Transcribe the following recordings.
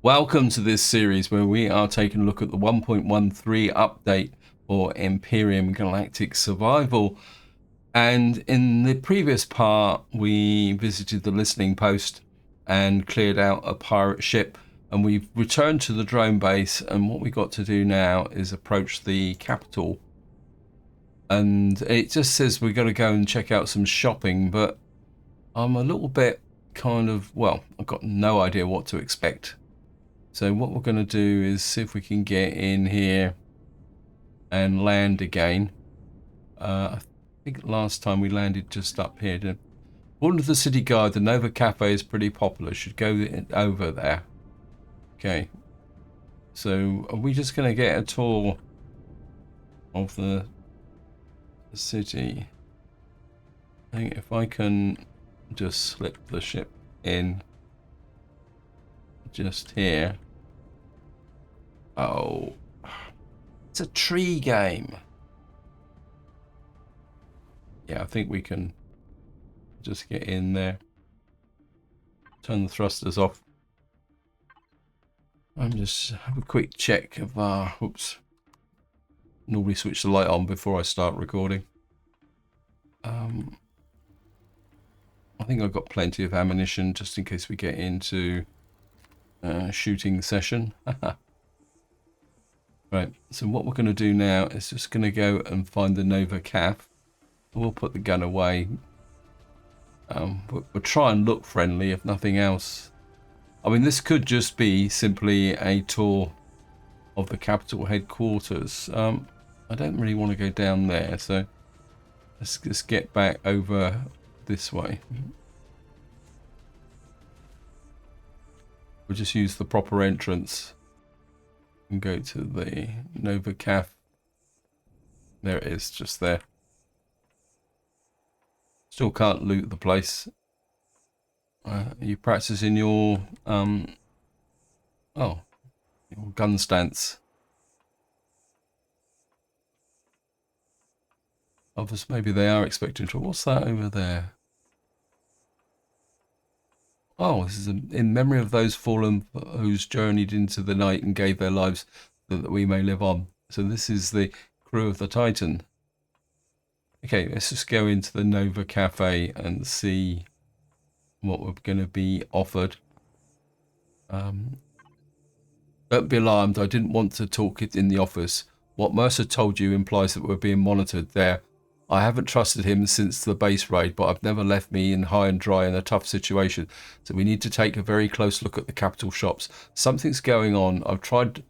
Welcome to this series where we are taking a look at the 1.13 update for Empyrion Galactic Survival. And in the previous part, we visited the listening post and cleared out a pirate ship. And we've returned to the drone base. And what we got to do now is approach the capital. And it just says we've got to go and check out some shopping. But I'm a little bit well, I've got no idea what to expect. So what we're going to do is see if we can get in here and land again. I think last time we landed just up here. According to the city guide, the Nova Cafe is pretty popular. Should go over there. Okay. So are we just going to get a tour of the city? I think if I can just slip the ship in just here. Oh, it's a tree game. Yeah, I think we can just get in there. Turn the thrusters off. I'm just have a quick check of oops. Normally switch the light on before I start recording. I think I've got plenty of ammunition just in case we get into shooting session. Right, so what we're going to do now is just going to go and find the Nova Caf. We'll put the gun away. We'll try and look friendly if nothing else. I mean, this could just be simply a tour of the capital headquarters. I don't really want to go down there, so let's just get back over this way. We'll just use the proper entrance and go to the Nova Caf. There it is, just there. Still can't loot the place. Are you practicing your your gun stance? Obviously, maybe they are expecting to. What's that over there? Oh, this is in memory of those fallen who's journeyed into the night and gave their lives that we may live on. So this is the crew of the Titan. Okay, let's just go into the Nova Cafe and see what we're going to be offered. Don't be alarmed. I didn't want to talk it in the office. What Mercer told you implies that we're being monitored there. I haven't trusted him since the base raid, but I've never left me in high and dry in a tough situation. So we need to take a very close look at the capital shops. Something's going on. I've tried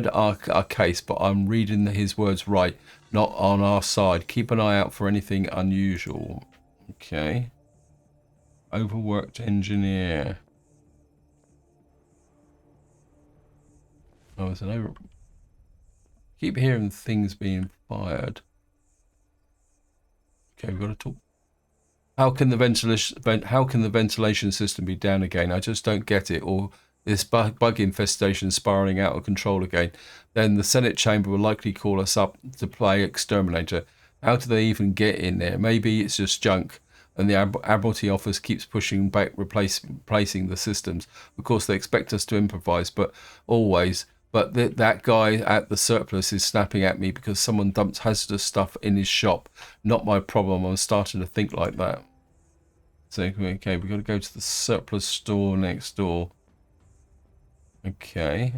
our case, but I'm reading his words right, not on our side. Keep an eye out for anything unusual. Okay. Overworked engineer. Oh, there's an over. Keep hearing things being fired. Okay, we've got to talk. How can the ventilation system be down again? I just don't get it. Or this bug infestation spiraling out of control again. Then the Senate chamber will likely call us up to play exterminator. How do they even get in there? Maybe it's just junk, and the Admiralty office keeps pushing back, replacing the systems. Of course, they expect us to improvise, but always. But that guy at the surplus is snapping at me because someone dumped hazardous stuff in his shop. Not my problem. I'm starting to think like that. So, okay, we've got to go to the surplus store next door. Okay.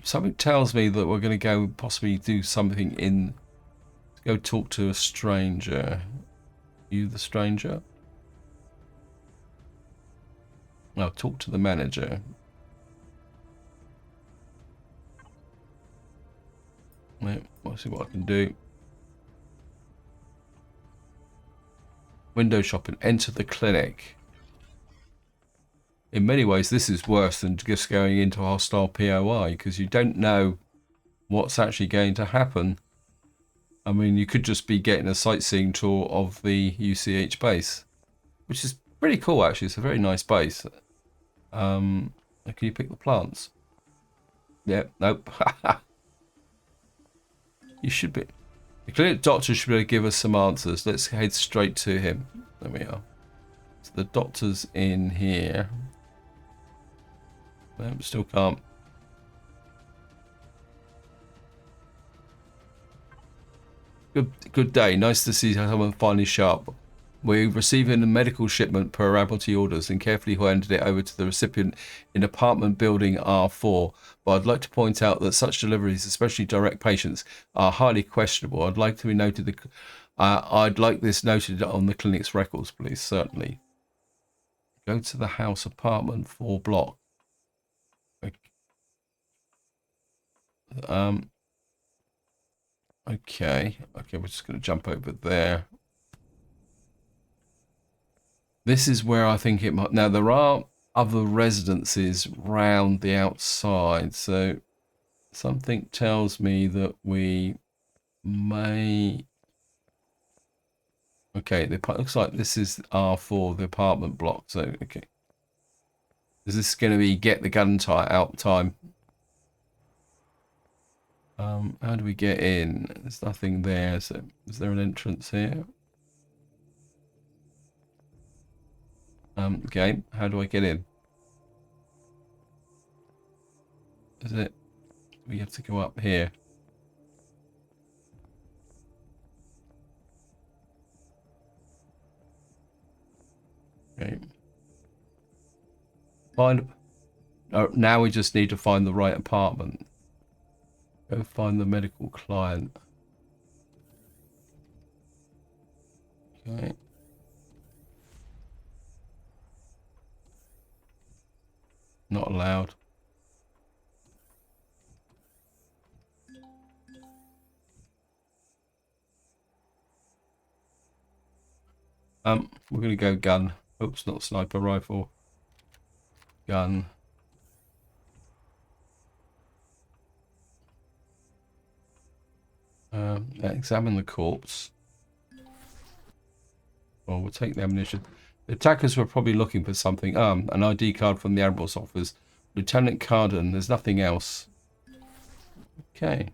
Something tells me that we're going to go possibly do something in... Go talk to a stranger. You the stranger? No, talk to the manager. I'll see what I can do. Window shopping. Enter the clinic. In many ways, this is worse than just going into a hostile POI because you don't know what's actually going to happen. I mean, you could just be getting a sightseeing tour of the UCH base, which is pretty cool, actually. It's a very nice base. Can you pick the plants? Yeah, nope. You should be. The clinic doctor should be able to give us some answers. Let's head straight to him. There we are. So the doctor's in here. No, still can't. Good day. Nice to see someone finally sharp. We're receiving a medical shipment per Admiralty orders and carefully handed it over to the recipient in apartment building R4. But I'd like to point out that such deliveries, especially direct patients, are highly questionable. I'd like this noted on the clinic's records, please. Certainly. Go to the house apartment 4 block. Okay, we're just going to jump over there. This is where I think it might... Now, there are other residences round the outside, so something tells me that we may... Okay, it looks like this is R4, the apartment block, so, okay. Is this going to be get the gun out time? How do we get in? There's nothing there, so is there an entrance here? Okay, how do I get in? Is it? We have to go up here. Okay. Oh, now we just need to find the right apartment. Go find the medical client. Okay. Not allowed. We're gonna go gun. Oops, not sniper rifle. Gun. Examine the corpse. Well, we'll take the ammunition. The attackers were probably looking for something. An ID card from the Admiral's office. Lieutenant Carden, there's nothing else. Okay.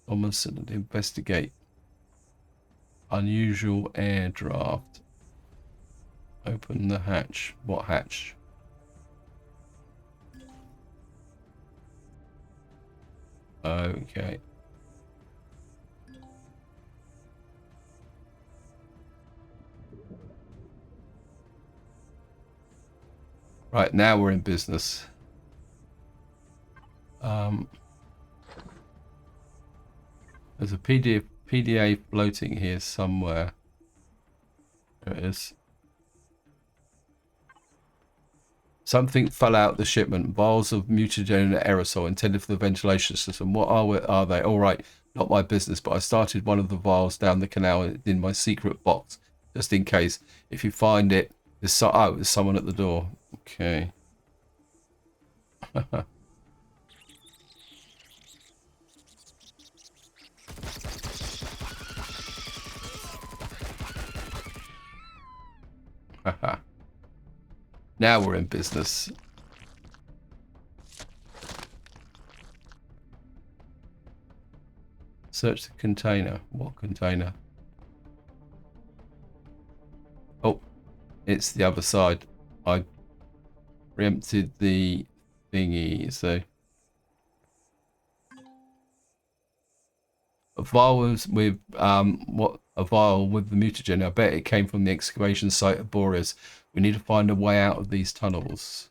Almost investigate. Unusual air draft. Open the hatch. What hatch? Okay. Right, now we're in business. There's a PDA floating here somewhere. There it is. Something fell out the shipment. Vials of mutagen aerosol intended for the ventilation system. What are they? All right, not my business, but I started one of the vials down the canal in my secret box, just in case. If you find it, there's someone at the door. Okay. Now we're in business. Search the container. What container? Oh, it's the other side. I preempted the thingy, so a vial with a vial with the mutagen. I bet it came from the excavation site of Boreas. We need to find a way out of these tunnels.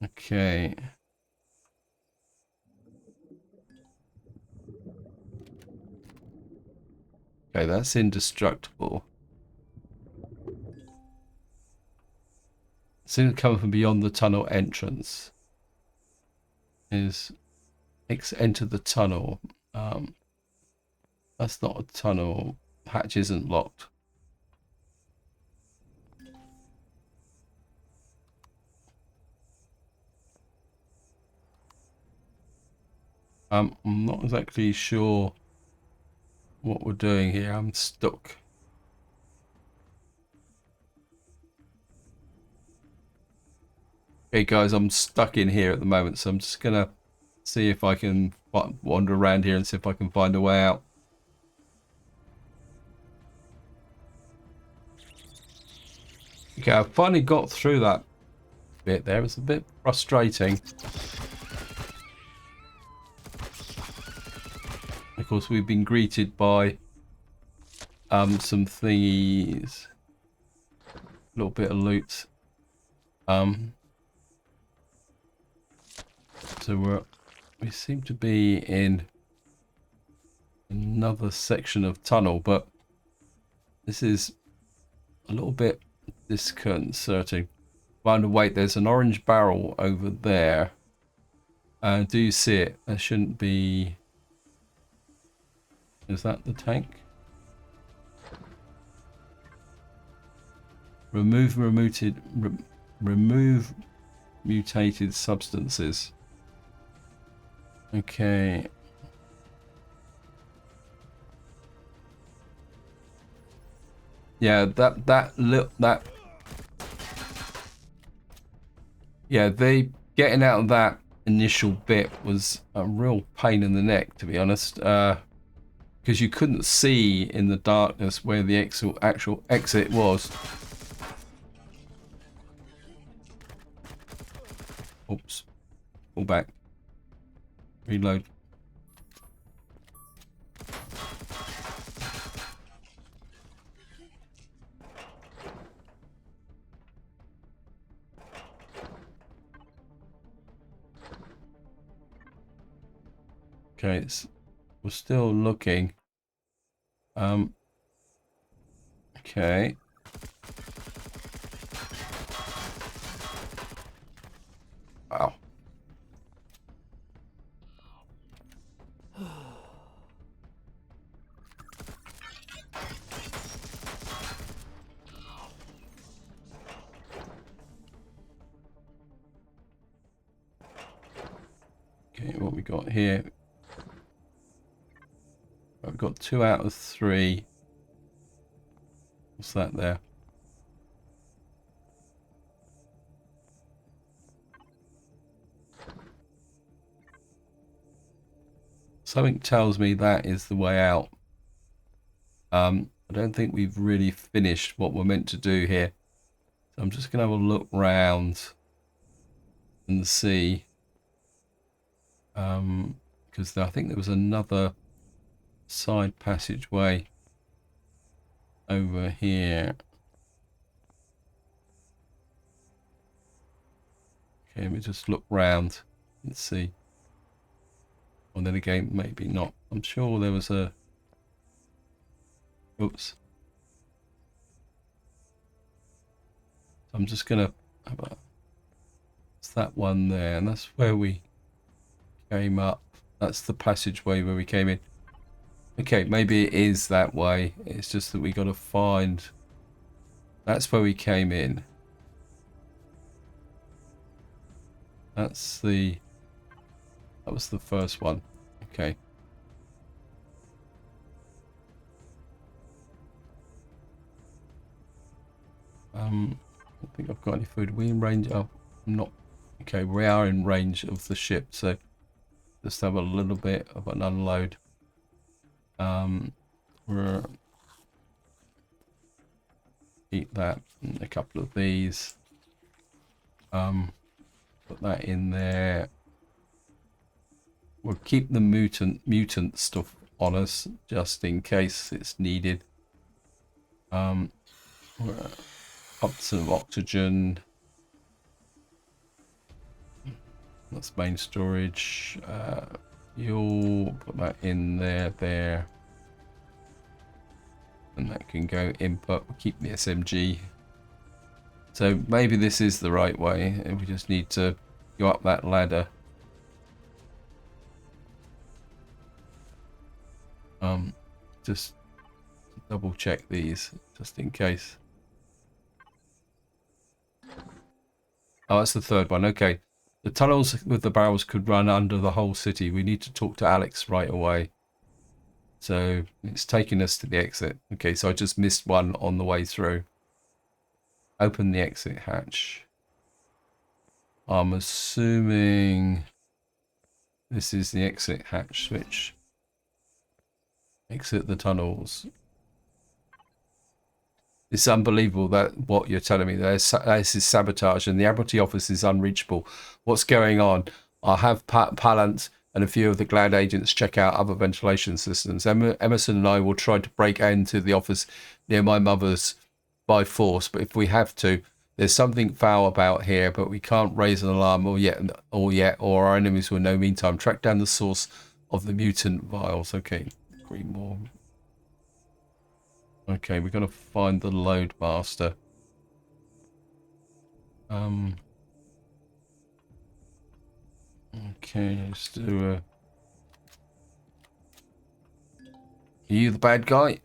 Okay. Okay, that's indestructible. Seems coming from beyond the tunnel entrance. Is enter the tunnel. That's not a tunnel. Hatch isn't locked. I'm not exactly sure what we're doing here. I'm stuck. Okay, guys, I'm stuck in here at the moment, so I'm just gonna see if I can wander around here and see if I can find a way out. Okay, I finally got through that bit there. It's a bit frustrating. Of course, we've been greeted by some thingies. A little bit of loot. So we seem to be in another section of tunnel, but this is a little bit disconcerting. By the way, there's an orange barrel over there. Do you see it? There shouldn't be. Is that the tank? Remove mutated substances. Okay. Yeah, that. Yeah, they getting out of that initial bit was a real pain in the neck, to be honest. Because you couldn't see in the darkness where the actual exit was. Oops. Pull back. Reload. Okay, we're still looking. Okay. Wow. Okay, what we got here? I've got 2 out of 3. What's that there? Something tells me that is the way out. I don't think we've really finished what we're meant to do here. So I'm just going to have a look round and see. Because I think there was another side passageway over here. Okay, let me just look round and see. Or then again, maybe not. I'm sure there was a... Oops. I'm just going to have a... It's that one there, and that's where we came up. That's the passageway where we came in. Okay, maybe it is that way. It's just that we got to find... That's where we came in. That's the... That was the first one. Okay. I don't think I've got any food. Are we in range? Oh, I'm not. Okay, we are in range of the ship, so just have a little bit of an unload. We're eat that and a couple of these. Put that in there. We'll keep the mutant stuff on us just in case it's needed. We're up to oxygen. That's main storage. You'll put that in there. And that can go input. We'll keep the SMG. So maybe this is the right way, and we just need to go up that ladder. Just double check these, just in case. Oh, that's the third one. Okay. The tunnels with the barrels could run under the whole city. We need to talk to Alex right away. So it's taking us to the exit. Okay, so I just missed one on the way through. Open the exit hatch. I'm assuming this is the exit hatch switch. Exit the tunnels. It's unbelievable that what you're telling me. This is sabotage, and the Admiralty office is unreachable. What's going on? I'll have Palant and a few of the Glad agents check out other ventilation systems. Emerson and I will try to break into the office near my mother's by force, but if we have to, there's something foul about here, but we can't raise an alarm or our enemies will know meantime. Track down the source of the mutant vials. Okay, Greenmore. Okay, we're gonna find the load master. Okay, let's do a... Are you the bad guy?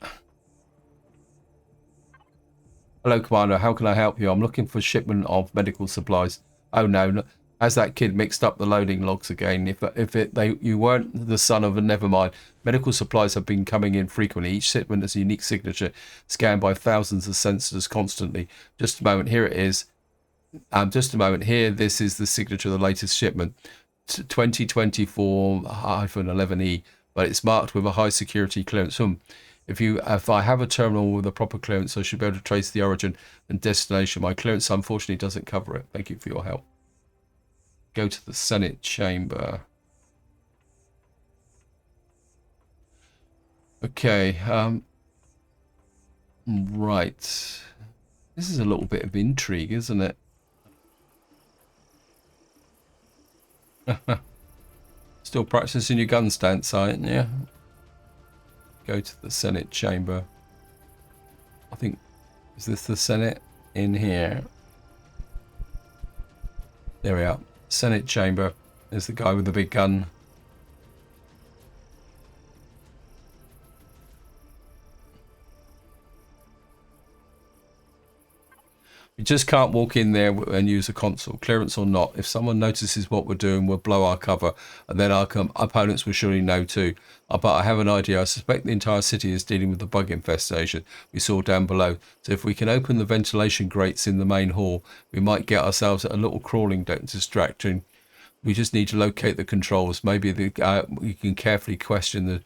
Hello, Commander. How can I help you? I'm looking for shipment of medical supplies. Oh no, has that kid mixed up the loading logs again? You weren't the son of a never mind. Medical supplies have been coming in frequently. Each shipment has a unique signature scanned by thousands of sensors constantly. Just a moment. Here it is. Just a moment. Here, this is the signature of the latest shipment. 2024-11E, but it's marked with a high security clearance. If I have a terminal with a proper clearance, I should be able to trace the origin and destination. My clearance unfortunately doesn't cover it. Thank you for your help. Go to the Senate chamber. Okay, right. This is a little bit of intrigue, isn't it? Still practicing your gun stance, aren't you? Go to the Senate chamber. I think, is this the Senate? In here. There we are. Senate chamber. There's the guy with the big gun. We just can't walk in there and use a console, clearance or not. If someone notices what we're doing, we'll blow our cover, and then our opponents will surely know too. But I have an idea. I suspect the entire city is dealing with the bug infestation we saw down below. So if we can open the ventilation grates in the main hall, we might get ourselves a little crawling distraction. We just need to locate the controls. Maybe we can carefully question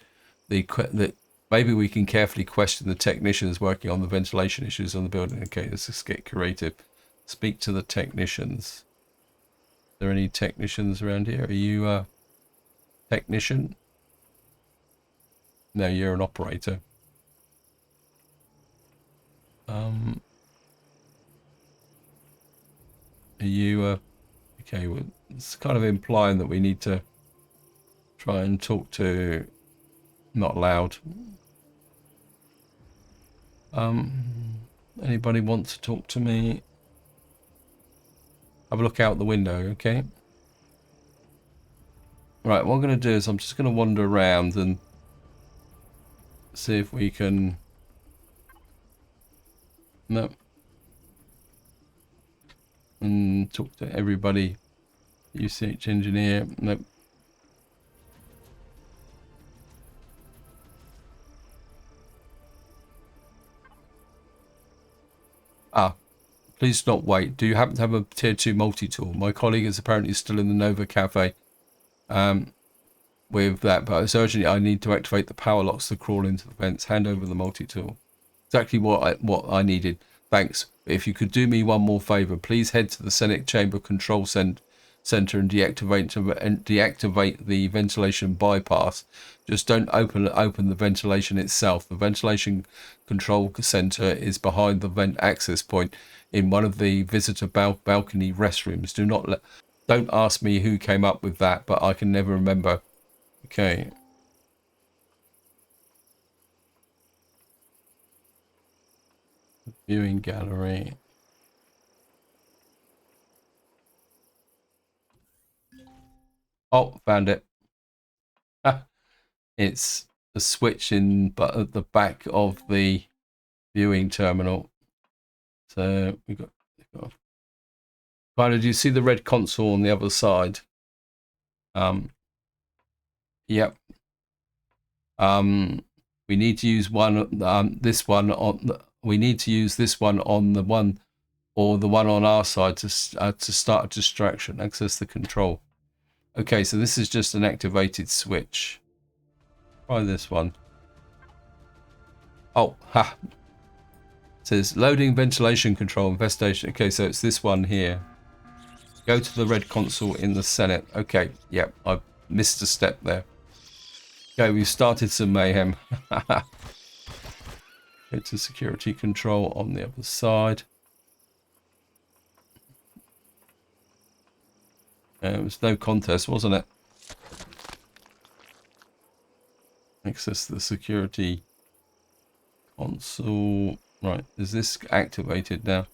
Maybe we can carefully question the technicians working on the ventilation issues on the building. Okay, let's just get creative. Speak to the technicians. Are there any technicians around here? Are you a technician? No, you're an operator. Are you okay, well, it's kind of implying that we need to try and talk to... Not loud. Anybody want to talk to me? Have a look out the window, okay? Right, what I'm going to do is I'm just going to wander around and see if we can... No. And talk to everybody. UCH engineer. Nope. Ah, please do not wait. Do you happen to have a tier 2 multi-tool? My colleague is apparently still in the Nova Cafe with that, but it's urgently I need to activate the power locks to crawl into the vents. Hand over the multi-tool. Exactly what I needed. Thanks. But if you could do me one more favor, please head to the Senate Chamber Control Center and deactivate the ventilation bypass. Just don't open the ventilation itself. The ventilation control center is behind the vent access point in one of the visitor balcony restrooms. Don't ask me who came up with that, but I can never remember. Okay. Viewing gallery. Oh, found it. It's the switch but at the back of the viewing terminal. So we got. Did you see the red console on the other side? Yep. We need to use this one on. We need to use this one on the one, or the one on our side to start a distraction. Access the control. Okay, so this is just an activated switch. Try this one. Oh, ha. says loading ventilation control infestation. Okay, so it's this one here. Go to the red console in the Senate. Okay, yep, I missed a step there. Okay, we've started some mayhem. Go to security control on the other side. It was no contest, wasn't it? Access the security console. Right, is this activated now?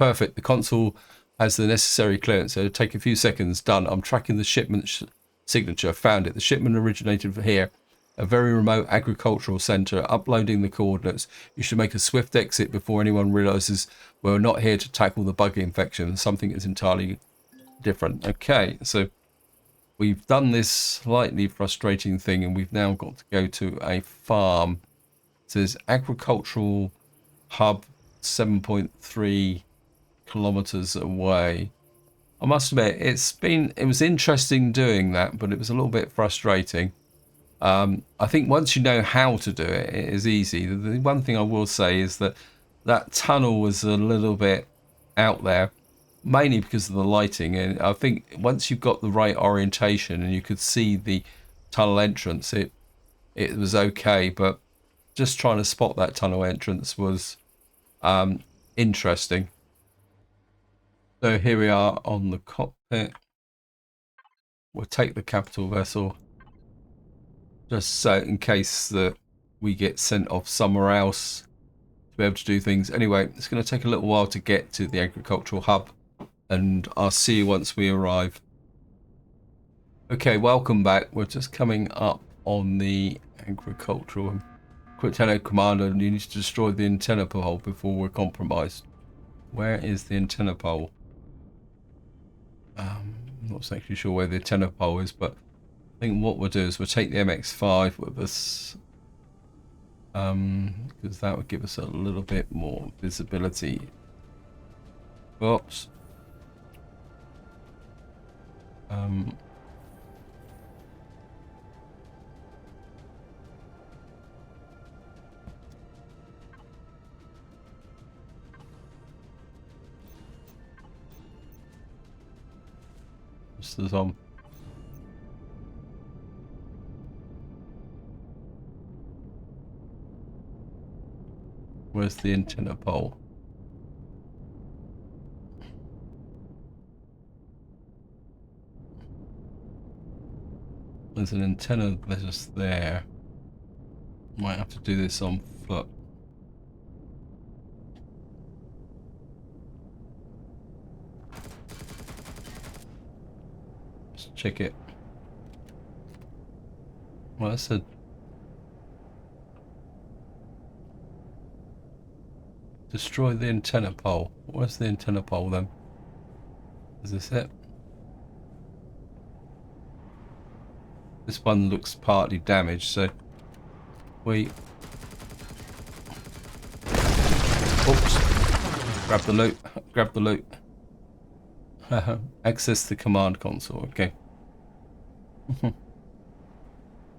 Perfect. The console has the necessary clearance, so it'll take a few seconds. Done. I'm tracking the shipment signature. Found it. The shipment originated from here, a very remote agricultural center. Uploading the coordinates. You should make a swift exit before anyone realizes we're not here to tackle the bug infection. Something is entirely different. Okay, so we've done this slightly frustrating thing, and we've now got to go to a farm. It says agricultural hub 7.3 kilometers away. I must admit, it was interesting doing that, but it was a little bit frustrating. I think once you know how to do it, it is easy. The one thing I will say is that that tunnel was a little bit out there, mainly because of the lighting. And I think once you've got the right orientation and you could see the tunnel entrance, it was okay. But just trying to spot that tunnel entrance was interesting. So here we are on the cockpit. We'll take the capital vessel, just so in case that we get sent off somewhere else to be able to do things. Anyway, it's going to take a little while to get to the agricultural hub, and I'll see you once we arrive. Okay, welcome back. We're just coming up on the agricultural. Quick commander, you need to destroy the antenna pole before we're compromised. Where is the antenna pole? I'm not actually sure where the antenna pole is, but I think what we'll do is we'll take the MX5 with us, because that would give us a little bit more visibility. Oops. This is on. Where's the antenna pole? There's an antenna just there. Might have to do this on foot. Let's check it. Well, that's a destroy the antenna pole. Where's the antenna pole then? Is this it? This one looks partly damaged, so we... Oops. Grab the loot. Grab the loot. Access the command console. Okay.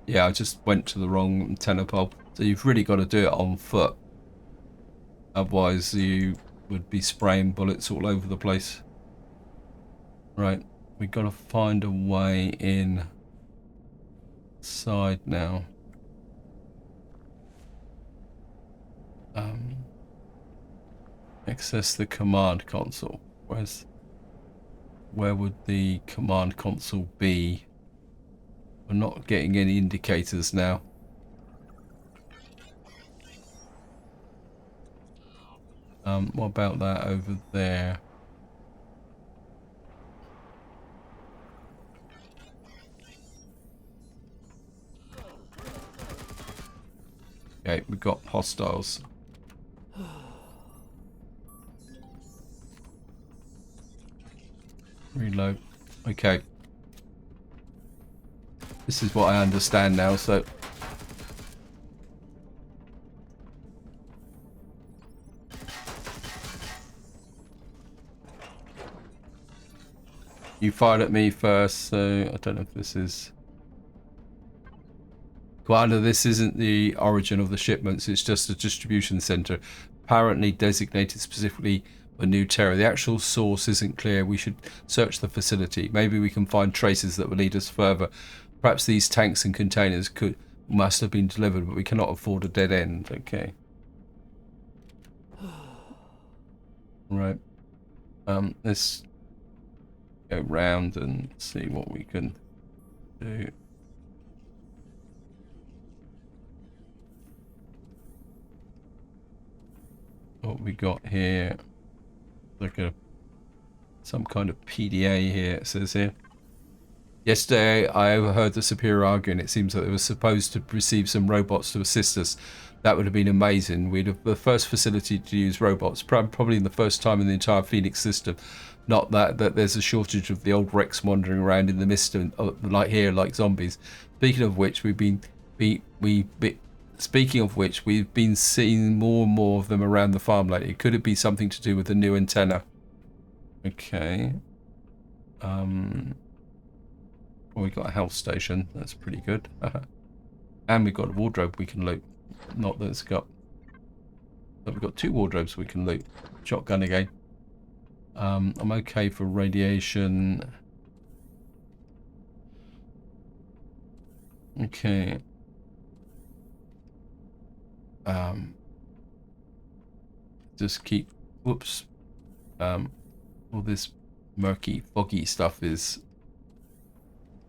Yeah, I just went to the wrong antenna pole. So you've really got to do it on foot. Otherwise you would be spraying bullets all over the place. Right. We've got to find a way in side now. Access the command console. Where would the command console be? We're not getting any indicators now. What about that over there? Okay, we've got hostiles. Reload. Okay. This is what I understand now, so... You fired at me first, so I don't know if this is... Commander, this isn't the origin of the shipments, it's just a distribution center, apparently designated specifically for new terror. The actual source isn't clear. We should search the facility. Maybe we can find traces that will lead us further. Perhaps these tanks and containers must have been delivered, but we cannot afford a dead end. Okay. Right. Let's go round and see what we can do. What we got here, like some kind of PDA here, it says here. Yesterday I overheard the Superior arguing. It seems that they were supposed to receive some robots to assist us. That would have been amazing. We'd have the first facility to use robots, probably the first time in the entire Phoenix system. Not that there's a shortage of the old Rex wandering around in the mist and like here, like zombies. Speaking of which, we've been seeing more and more of them around the farm lately. Could it be something to do with the new antenna? Okay. Well, we got a health station. That's pretty good. And we've got a wardrobe we can loot. Not that it's got... But we've got 2 wardrobes we can loot. Shotgun again. I'm okay for radiation. Okay. Just keep... Whoops. All this murky, foggy stuff is...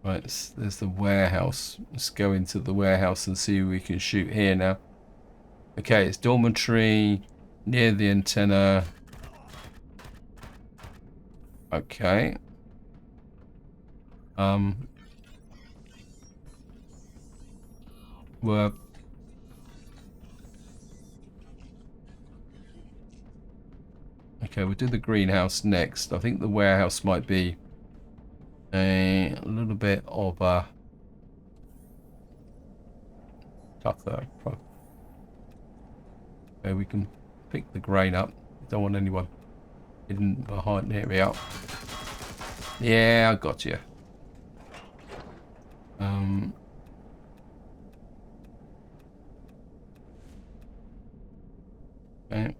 Right, there's the warehouse. Let's go into the warehouse and see who we can shoot here now. Okay, it's dormitory, near the antenna. Okay. Well... Okay, we'll do the greenhouse next. I think the warehouse might be a little bit of a tougher. Okay, we can pick the grain up. Don't want anyone hidden behind. Here we are. Yeah, I got you. Okay.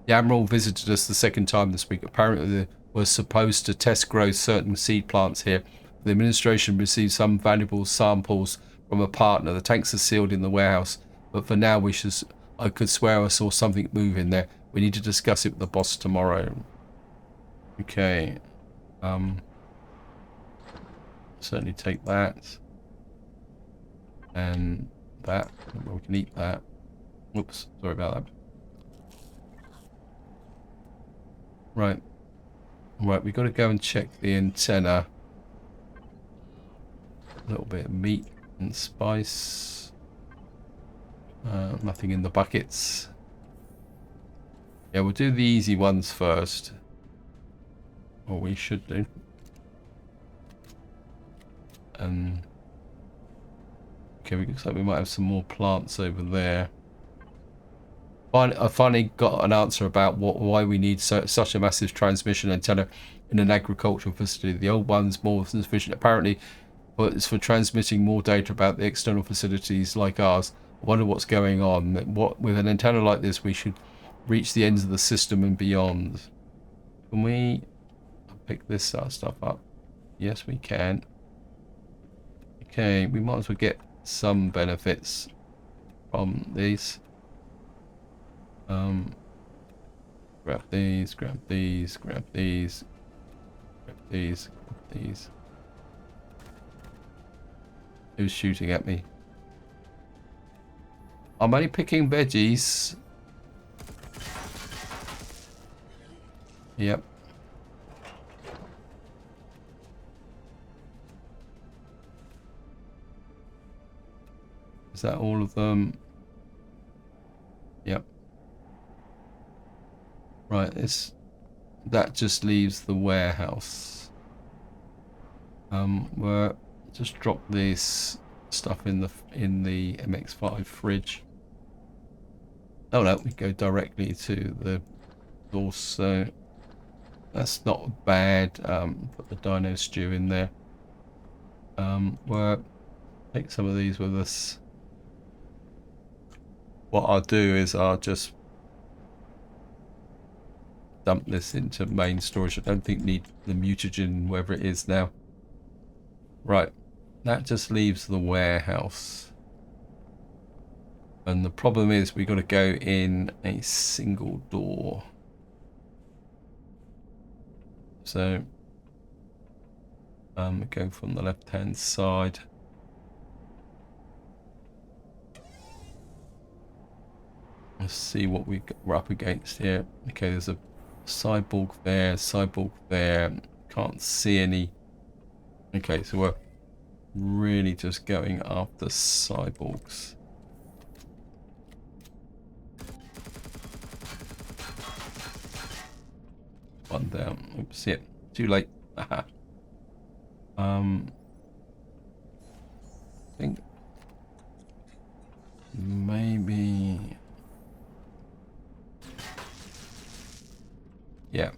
The Admiral visited us the second time this week. Apparently they were supposed to test grow certain seed plants here. The administration received some valuable samples from a partner. The tanks are sealed in the warehouse, but for now I could swear I saw something move in there. We need to discuss it with the boss tomorrow. Okay. Certainly take that. And that. Well, we can eat that. Whoops, sorry about that. Right, we've got to go and check the antenna. A little bit of meat and spice. Nothing in the buckets. Yeah, we'll do the easy ones first. Or we should do. Okay, looks like we might have some more plants over there. I finally got an answer about why we need such a massive transmission antenna in an agricultural facility. The old one's more than sufficient, apparently, but it's for transmitting more data about the external facilities like ours. I wonder what's going on. With an antenna like this, we should reach the ends of the system and beyond. Can we pick this stuff up? Yes, we can. Okay, we might as well get some benefits from these. Grab these, grab these, grab these, grab these, grab these. Who's shooting at me? I'm only picking veggies. Yep. Is that all of them? Yep. Right, that just leaves the warehouse. We'll just drop this stuff in the MX5 fridge. Oh no, we go directly to the source. So That's not bad. Put the dino stew in there. Well, take some of these with us. What I'll do is I'll just dump this into main storage. I don't think need the mutagen, wherever it is now. Right, that just leaves the warehouse. And the problem is we've got to go in a single door. So go from the left hand side. Let's see what we're up against here. Okay, there's a cyborg there. Can't see any. Okay, so we're really just going after cyborgs. One down. Oops, yeah, too late. I think maybe. Yeah,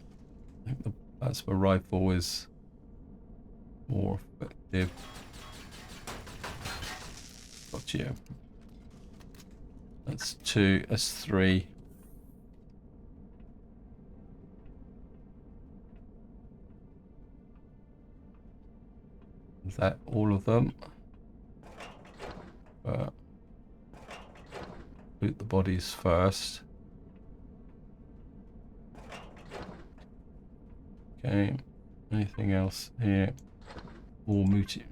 I think the plasma rifle is more effective. Gotcha. That's 2. That's 3. Is that all of them? Loot the bodies first. Okay. Anything else here? More muti.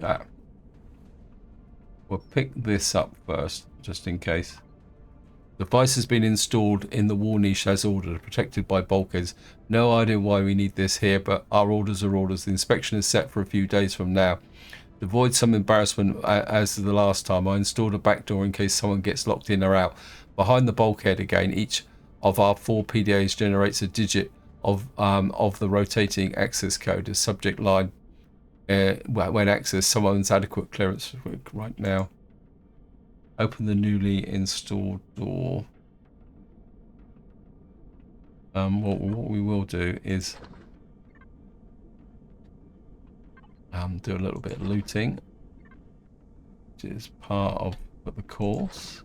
We'll pick this up first, just in case. The device has been installed in the wall niche as ordered, protected by bulkheads. No idea why we need this here, but our orders are orders. The inspection is set for a few days from now. To avoid some embarrassment as the last time, I installed a back door in case someone gets locked in or out. Behind the bulkhead again, each of our 4 PDAs generates a digit of the rotating access code as subject line. When accessed, someone's adequate clearance right now. Open the newly installed door. What we will do is do a little bit of looting, which is part of the course.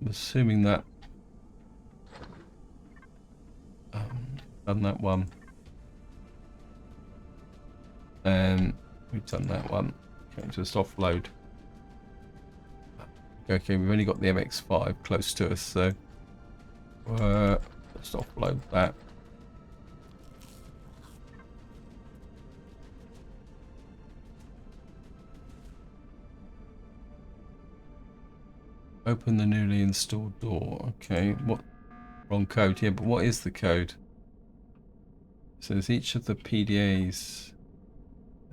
I'm assuming that done that one, and we've done that one. Okay, just offload. Okay, we've only got the MX5 close to us, so let's offload that. Open the newly installed door. Okay, what? Wrong code. Yeah, but what is the code? It says each of the PDAs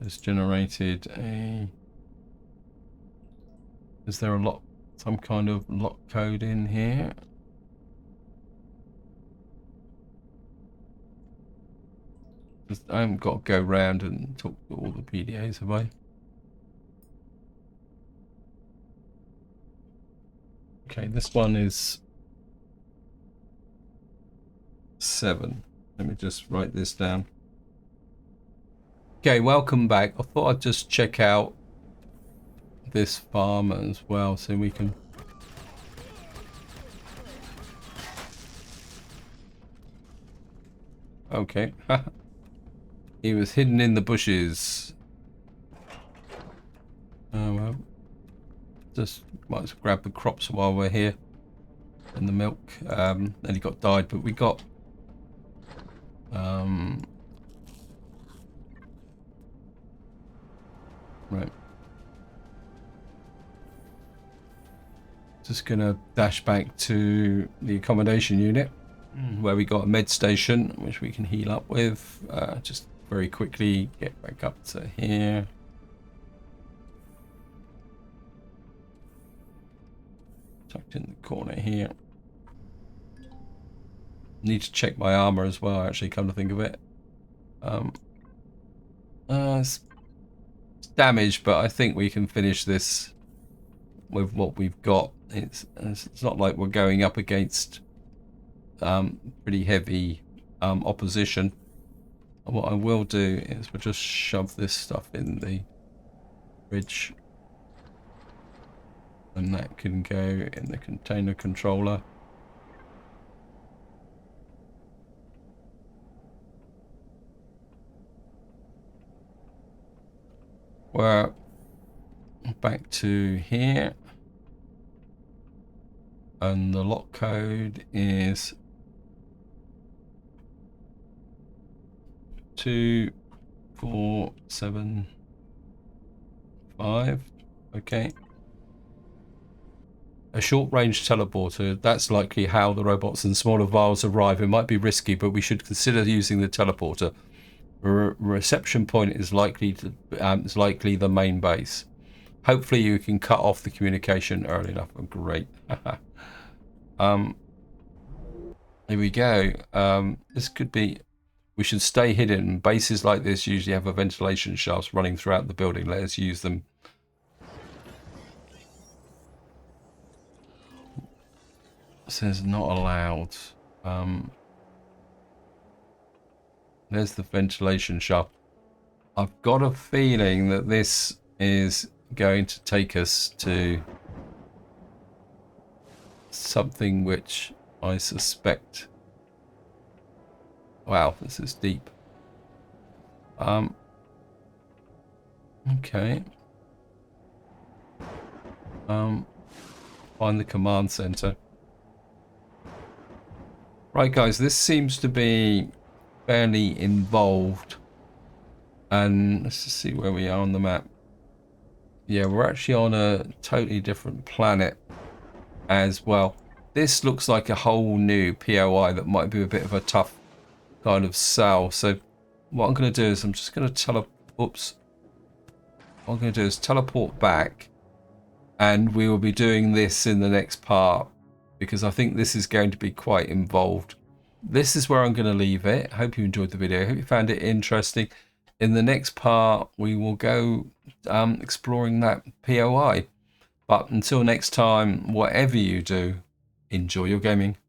has generated a... Is there a lock? Some kind of lock code in here? I haven't got to go round and talk to all the PDAs, have I? Okay, this one is 7. Let me just write this down. Okay, welcome back. I thought I'd just check out this farm as well so we can... Okay. He was hidden in the bushes. Oh well. Just might as well grab the crops while we're here. And the milk. And he got died, but we got... Right. Just gonna dash back to the accommodation unit where we got a med station which we can heal up with. Just very quickly get back up to here. Tucked in the corner here. Need to check my armor as well, actually, come to think of it. It's damaged, but I think we can finish this with what we've got. It's not like we're going up against pretty heavy opposition. what I will do is we'll just shove this stuff in the fridge, and that can go in the container controller. We're back to here, and the lock code is 2475. Okay. A short-range teleporter, that's likely how the robots and smaller vials arrive. It might be risky, but we should consider using the teleporter. Reception point is likely the main base. Hopefully you can cut off the communication early enough. Oh, great. Here we go. This could be... We should stay hidden. Bases like this usually have a ventilation shafts running throughout the building. Let us use them. It says not allowed. There's the ventilation shaft. I've got a feeling that this is going to take us to something which I suspect... Wow, this is deep. Okay. Find the command center. Right, guys, this seems to be fairly involved. And let's just see where we are on the map. Yeah, we're actually on a totally different planet as well. This looks like a whole new POI that might be a bit of a tough kind of sell. So what I'm going to do is I'm just going to what I'm going to do is teleport back, and we will be doing this in the next part because I think this is going to be quite involved. This is where I'm going to leave it. I hope you enjoyed the video. I hope you found it interesting. In the next part, we will go exploring that POI. But until next time, whatever you do, enjoy your gaming.